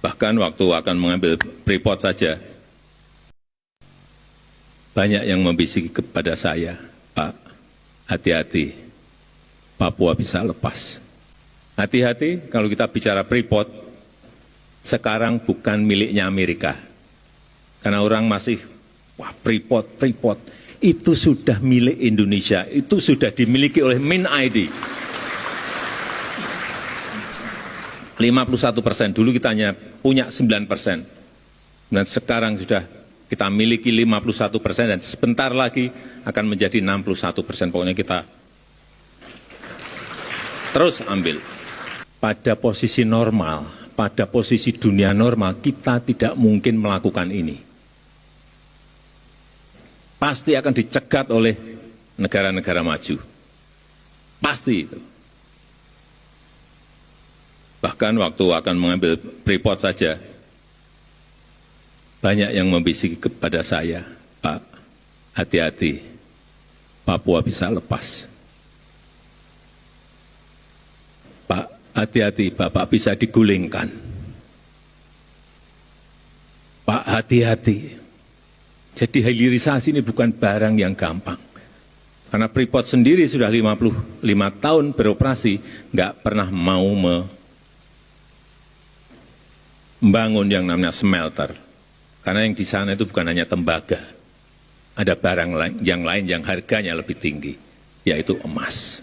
Bahkan waktu akan mengambil Freeport saja, banyak yang membisiki kepada saya, Pak, hati-hati, Papua bisa lepas. Hati-hati kalau kita bicara Freeport, sekarang bukan miliknya Amerika. Karena orang masih, wah Freeport, itu sudah milik Indonesia, itu sudah dimiliki oleh MinID. 51%, dulu kita hanya punya 9%. Dan sekarang sudah kita miliki 51% dan sebentar lagi akan menjadi 61%. Pokoknya kita terus ambil. Pada posisi normal, pada posisi dunia normal, kita tidak mungkin melakukan ini. Pasti akan dicegat oleh negara-negara maju. Pasti itu. Bahkan waktu akan mengambil Freeport saja, banyak yang membisiki kepada saya, Pak, hati-hati, Papua bisa lepas. Pak, hati-hati, Bapak bisa digulingkan. Pak, hati-hati. Jadi hilirisasi ini bukan barang yang gampang. Karena Freeport sendiri sudah 55 tahun beroperasi, nggak pernah mau membangun yang namanya smelter. Karena yang di sana itu bukan hanya tembaga. Ada barang yang lain yang harganya lebih tinggi, yaitu emas.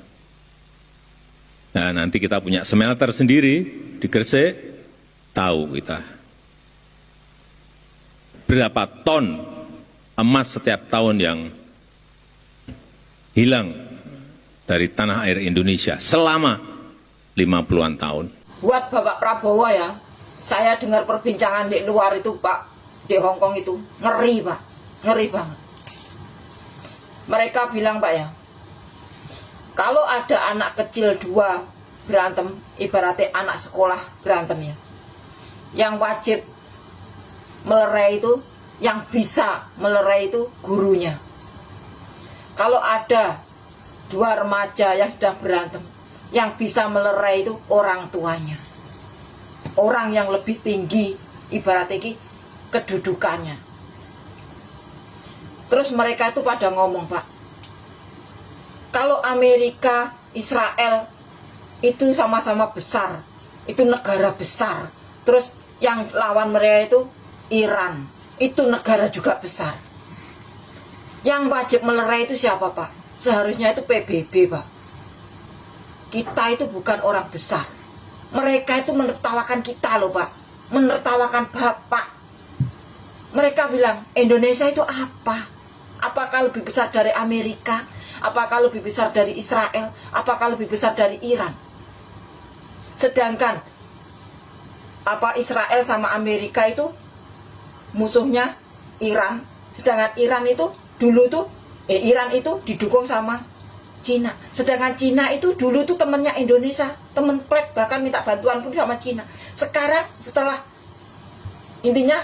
Nah, nanti kita punya smelter sendiri di Gresik, tahu kita berapa ton emas setiap tahun yang hilang dari tanah air Indonesia selama 50-an tahun. Buat Bapak Prabowo ya, saya dengar perbincangan di luar itu Pak, di Hongkong itu, ngeri Pak, ngeri banget. Mereka bilang Pak ya, kalau ada anak kecil dua berantem, ibaratnya anak sekolah berantem ya, yang wajib melerai itu, yang bisa melerai itu gurunya. Kalau ada dua remaja yang sedang berantem, yang bisa melerai itu orang tuanya. Orang yang lebih tinggi, ibaratnya kedudukannya. Terus mereka itu pada ngomong Pak, kalau Amerika, Israel itu sama-sama besar, itu negara besar. Terus yang lawan mereka itu Iran, itu negara juga besar. Yang wajib melerai itu siapa Pak? Seharusnya itu PBB Pak. Kita itu bukan orang besar. Mereka itu menertawakan kita loh Pak, menertawakan Bapak. Mereka bilang Indonesia itu apa? Apakah lebih besar dari Amerika? Apakah lebih besar dari Israel? Apakah lebih besar dari Iran? Sedangkan Israel sama Amerika itu musuhnya Iran. Sedangkan Iran itu dulu tuh Iran itu didukung sama Cina. Sedangkan Cina itu dulu tuh temennya Indonesia, temen plek, bahkan minta bantuan pun sama Cina. Sekarang setelah intinya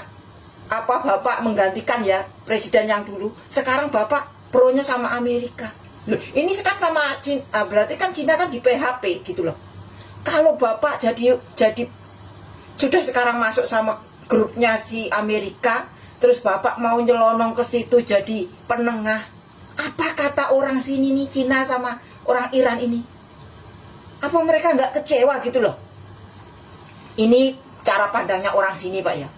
Bapak menggantikan ya presiden yang dulu, sekarang Bapak pro-nya sama Amerika. Loh, ini sekarang sama Cina, berarti kan Cina kan di PHP gitu loh. Kalau Bapak jadi sudah sekarang masuk sama grupnya si Amerika, terus Bapak mau nyelonong ke situ jadi penengah, apa kata orang sini nih, Cina sama orang Iran ini? Apa mereka nggak kecewa gitu loh? Ini cara pandangnya orang sini Pak ya.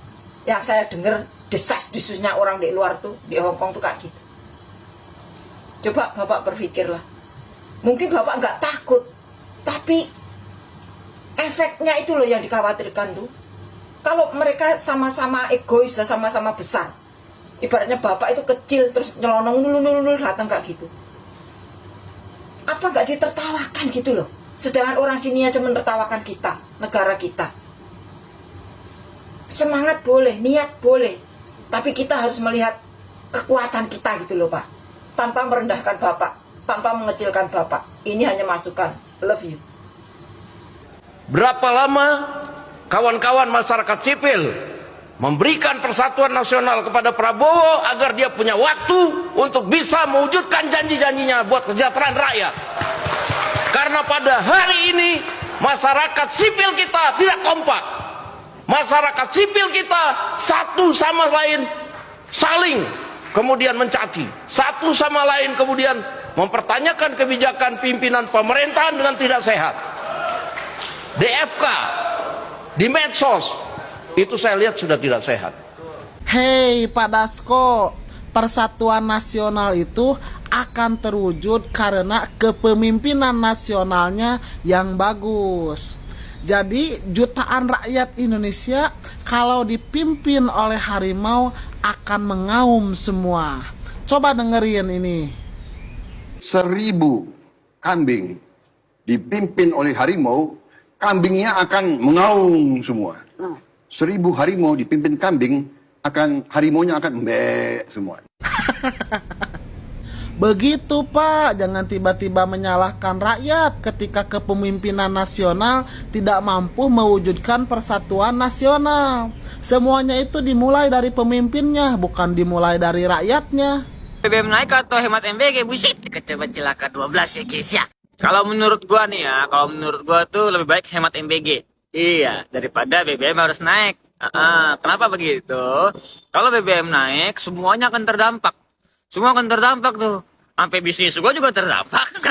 Yang saya dengar desas-desusnya orang di luar tuh, di Hongkong tuh kayak gitu. Coba Bapak berpikirlah. Mungkin Bapak nggak takut, tapi efeknya itu loh yang dikhawatirkan tuh. Kalau mereka sama-sama egois, sama-sama besar, ibaratnya Bapak itu kecil terus nyelonong nul datang kayak gitu, apa nggak ditertawakan gitu loh? Sedangkan orang sini aja menertawakan kita, negara kita. Semangat boleh, niat boleh, tapi kita harus melihat kekuatan kita gitu loh Pak, tanpa merendahkan Bapak, tanpa mengecilkan Bapak. Ini hanya masukan. Love you. Berapa lama kawan-kawan masyarakat sipil memberikan persatuan nasional kepada Prabowo agar dia punya waktu untuk bisa mewujudkan janji-janjinya buat kesejahteraan rakyat. Karena pada hari ini masyarakat sipil kita tidak kompak. masyarakat sipil kita satu sama lain saling kemudian mencaci, satu sama lain kemudian mempertanyakan kebijakan pimpinan pemerintahan dengan tidak sehat. Di FK, di medsos, itu saya lihat sudah tidak sehat. Hei Pak Dasko, persatuan nasional itu akan terwujud karena kepemimpinan nasionalnya yang bagus. Jadi jutaan rakyat Indonesia kalau dipimpin oleh harimau akan mengaum semua. Coba dengerin ini. 1.000 kambing dipimpin oleh harimau, kambingnya akan mengaum semua. 1.000 harimau dipimpin kambing, harimaunya akan mbek semua. Begitu Pak, jangan tiba-tiba menyalahkan rakyat ketika kepemimpinan nasional tidak mampu mewujudkan persatuan nasional. Semuanya itu dimulai dari pemimpinnya, bukan dimulai dari rakyatnya. BBM naik atau hemat MBG, buset, kecewa celaka 12 ya guys ya. Kalau menurut gua nih ya, kalau menurut gua tuh lebih baik hemat MBG. Iya, daripada BBM harus naik. Kenapa begitu? Kalau BBM naik, semuanya akan terdampak. Semua akan terdampak tuh. Sampai bisnis gua juga terdampak.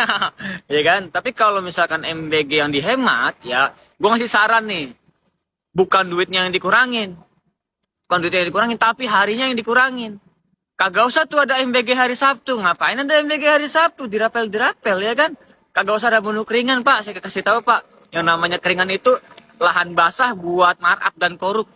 Ya kan? Tapi kalau misalkan MBG yang dihemat, ya gua ngasih saran nih. Bukan duitnya yang dikurangin. Bukan duitnya yang dikurangin, tapi harinya yang dikurangin. Kagak usah tuh ada MBG hari Sabtu. Ngapain ada MBG hari Sabtu? Dirapel ya kan? Kagak usah ada menu keringan, Pak. Saya kasih tahu, Pak. Yang namanya keringan itu lahan basah buat markup dan korup.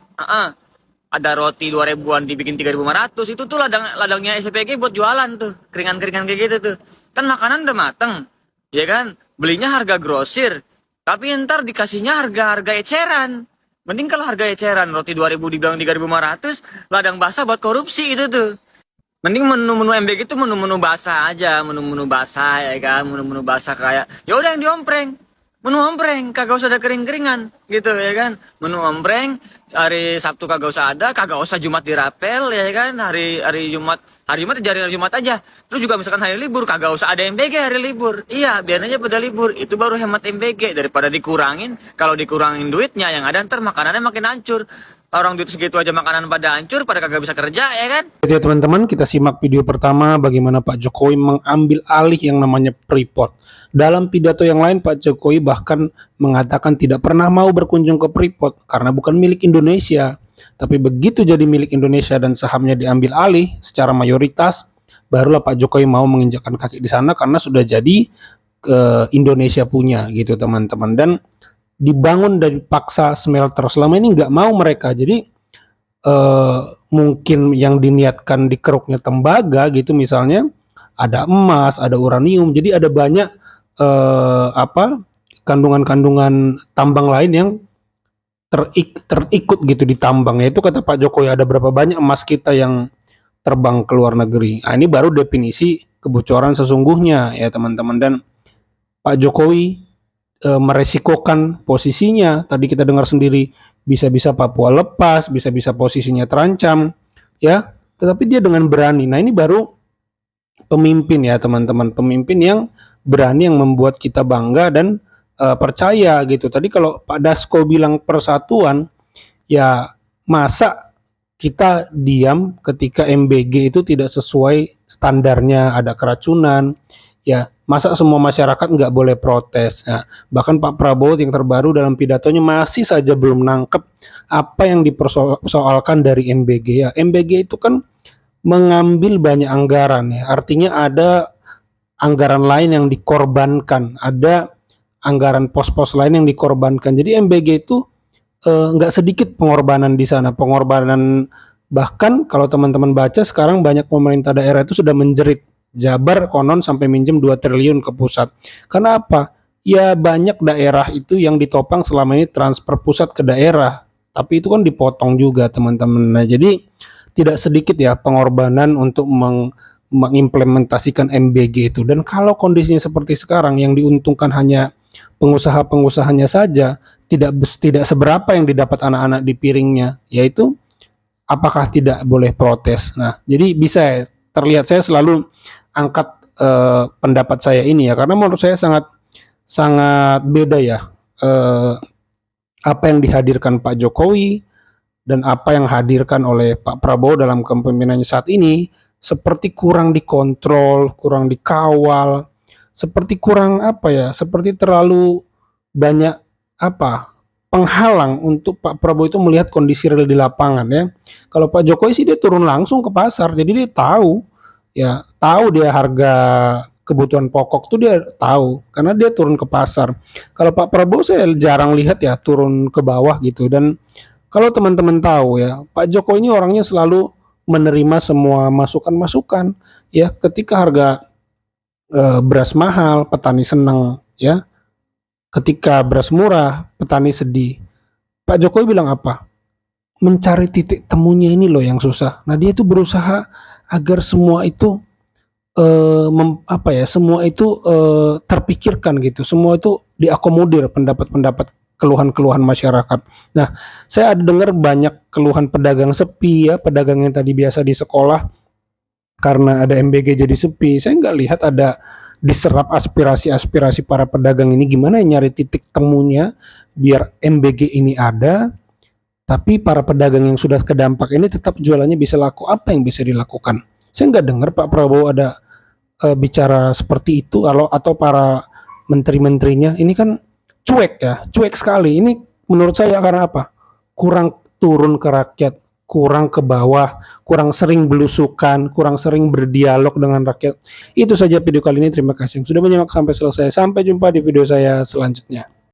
Ada roti 2.000-an dibikin 3.500. Itu tuh ladangnya SPG buat jualan tuh. Keringan-keringan kayak gitu tuh. Kan makanan udah mateng. Ya kan? Belinya harga grosir. Tapi ntar dikasihnya harga eceran. Mending kalau harga eceran roti 2.000 dibilang 3.500, ladang basah buat korupsi itu tuh. Mending menu-menu MBG itu menu-menu basah aja, menu-menu basah ya kan, menu-menu basah kayak ya udah yang diompreng. Menu ompreng, kagak usah ada kering-keringan gitu ya kan. Menu ompreng, hari Sabtu kagak usah ada, kagak usah Jumat dirapel ya kan. Hari Jumat jadi hari Jumat aja. Terus juga misalkan hari libur kagak usah ada MBG hari libur. Iya, biar aja pada libur. Itu baru hemat MBG daripada dikurangin. Kalau dikurangin duitnya yang ada ntar makanannya makin hancur. Orang duit segitu aja makanan pada hancur, pada kagak bisa kerja ya kan. Ya teman-teman, kita simak video pertama bagaimana Pak Jokowi mengambil alih yang namanya Freeport. Dalam pidato yang lain Pak Jokowi bahkan mengatakan tidak pernah mau berkunjung ke Freeport karena bukan milik Indonesia. Tapi begitu jadi milik Indonesia dan sahamnya diambil alih secara mayoritas, barulah Pak Jokowi mau menginjakkan kaki di sana karena sudah jadi Indonesia punya gitu teman-teman. Dan dibangun dari paksa smelter, selama ini nggak mau mereka. Jadi mungkin yang diniatkan di keruknya tembaga gitu misalnya ada emas, ada uranium, jadi ada banyak kandungan-kandungan tambang lain yang terikut gitu di tambang. Yaitu kata Pak Jokowi ada berapa banyak emas kita yang terbang ke luar negeri. Nah, ini baru definisi kebocoran sesungguhnya ya teman-teman. Dan Pak Jokowi meresikokan posisinya. Tadi kita dengar sendiri bisa-bisa Papua lepas, bisa-bisa posisinya terancam ya. Tetapi dia dengan berani. Nah, ini baru pemimpin ya teman-teman, pemimpin yang berani, yang membuat kita bangga dan percaya gitu. Tadi kalau Pak Dasko bilang persatuan, ya masa kita diam ketika MBG itu tidak sesuai standarnya, ada keracunan, ya masa semua masyarakat nggak boleh protes. Nah, bahkan Pak Prabowo yang terbaru dalam pidatonya masih saja belum nangkep apa yang dipersoalkan dari MBG ya. MBG itu kan mengambil banyak anggaran ya, artinya ada anggaran lain yang dikorbankan, ada anggaran pos-pos lain yang dikorbankan. Jadi MBG itu nggak sedikit pengorbanan di sana, pengorbanan. Bahkan kalau teman-teman baca sekarang banyak pemerintah daerah itu sudah menjerit, Jabar konon sampai minjem 2 triliun ke pusat. Karena apa? Ya banyak daerah itu yang ditopang selama ini transfer pusat ke daerah, tapi itu kan dipotong juga teman-teman. Nah, jadi tidak sedikit ya pengorbanan untuk mengimplementasikan MBG itu. Dan kalau kondisinya seperti sekarang yang diuntungkan hanya pengusaha-pengusahanya saja, tidak seberapa yang didapat anak-anak di piringnya, yaitu apakah tidak boleh protes. Nah, jadi bisa terlihat saya selalu angkat pendapat saya ini ya, karena menurut saya sangat beda ya apa yang dihadirkan Pak Jokowi dan apa yang hadirkan oleh Pak Prabowo dalam kepemimpinannya saat ini seperti kurang dikontrol, kurang dikawal, seperti kurang apa ya, seperti terlalu banyak apa penghalang untuk Pak Prabowo itu melihat kondisi real di lapangan ya. Kalau Pak Jokowi sih dia turun langsung ke pasar, jadi dia tahu ya, tahu dia harga kebutuhan pokok tuh dia tahu karena dia turun ke pasar. Kalau Pak Prabowo saya jarang lihat ya turun ke bawah gitu. Dan kalau teman-teman tahu ya, Pak Jokowi ini orangnya selalu menerima semua masukan-masukan ya. Ketika harga beras mahal, petani senang ya. Ketika beras murah, petani sedih. Pak Jokowi bilang apa? Mencari titik temunya ini loh yang susah. Nah, dia itu berusaha agar semua itu semua itu terpikirkan gitu. Semua itu diakomodir pendapat-pendapat keluhan-keluhan masyarakat. Nah, saya ada dengar banyak keluhan pedagang sepi ya, pedagang yang tadi biasa di sekolah karena ada MBG jadi sepi. Saya nggak lihat ada diserap aspirasi-aspirasi para pedagang ini, gimana nyari titik temunya biar MBG ini ada, tapi para pedagang yang sudah kedampak ini tetap jualannya bisa laku. Apa yang bisa dilakukan? Saya nggak dengar Pak Prabowo ada bicara seperti itu, atau para menteri-menterinya. Ini kan cuek ya, cuek sekali. Ini menurut saya karena apa? Kurang turun ke rakyat, kurang ke bawah, kurang sering belusukan, kurang sering berdialog dengan rakyat. Itu saja video kali ini. Terima kasih yang sudah menyimak sampai selesai. Sampai jumpa di video saya selanjutnya.